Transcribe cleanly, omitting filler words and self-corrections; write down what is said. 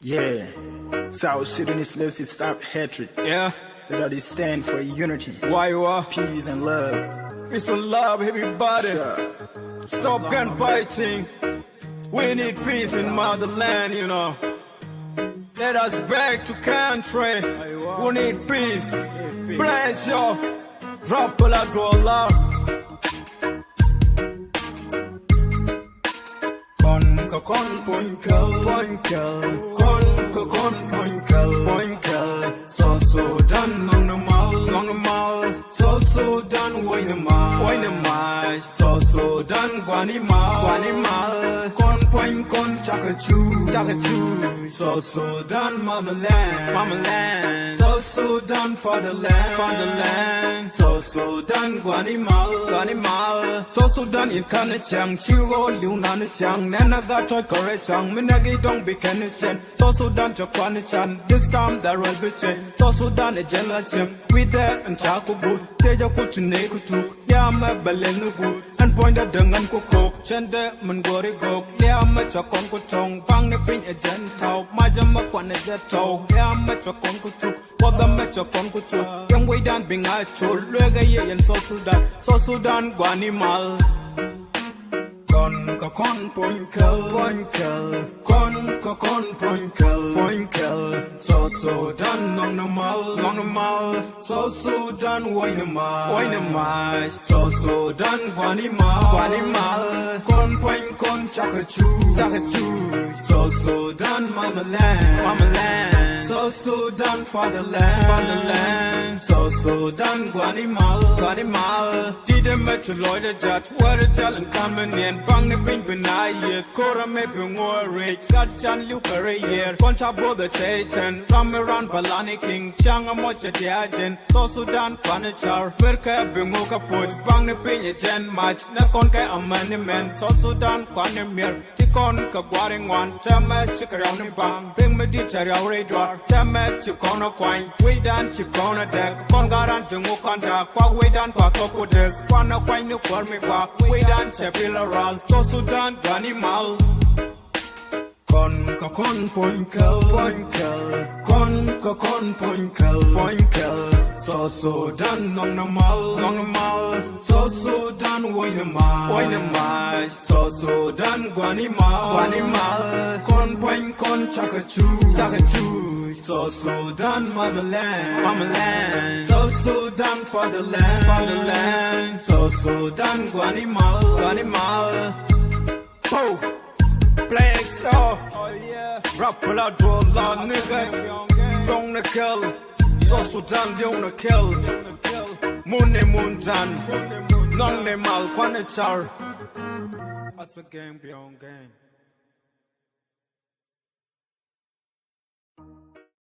Yeah, South Sudanese, let's stop hatred. Yeah. That they stand for unity. Why you are? Peace and love. Peace and love, everybody. Stop gunfighting. We need peace in motherland, you know. Let us back to country. We need peace. Bless you. Drop a lot of love. Con poinkel. So Sudan on the mall. So Sudan wine the mall. So Sudan guanimal. Con chakachu. So Sudan mamaland. So Sudan fatherland. So Sudan guanimal. So Sudan in Kanachang, Chigo, Lunan Chang, Nanaga Toy Korechang, Minagi don't be Kenichan. So Sudan Japanichan, this time there will be change. So Sudan a gelachim, with that and Chakubu, Teja Kuchinekutu, Yama Belenugu, and point at Dungan Cook, Chende Mungori Go, Yama Chakonkotong, Bang the Pin a gentle, Majama Quanajato, Yama Chakonkutu. What the metro conkutu, young way down being a chul, Lega and South Sudan, Guanimal. Con poinkel. So Sudan on the mall. So Sudan wine the mall. So Sudan guanimal. Con chakachu. So Sudan mamaland. So Sudan fatherland. So Sudan guanimal. Didn't met you Lloyd the judge, what a talent coming in. Bang the pink benayet, Kora may be worried. Got Chan Luke here, Concha Brother Chayton, Ram around Balani King, Changa Mocha Diagen, So Sudan Furniture, Merka Bingoka Put, Bang the pin Jen Match, Nakonka Amendment, So Sudan Quanimir, Tikon Kagwaring one, Tamat Chikaround Bang, Bring me Ditcher radar, Tamat Chikona Quine, Way down Chikona deck, Congaran Jungokanda, Quak way down Quakodes, Quana Quine no me back, way down Chapilaral, So Sudan Guanimal. Con poinkel. So Sudan on the mall. So Sudan wine the mall. So Sudan guanimal. Con chakachu. So Sudan mamaland. So Sudan fatherland. So Sudan guanimal. Oh. Place, oh yeah. Rap pull out draw law niggas. Don't the kill. So Sudan don't the kill. Moon Jan. Nong ne mal kwan char. That's a game beyond game.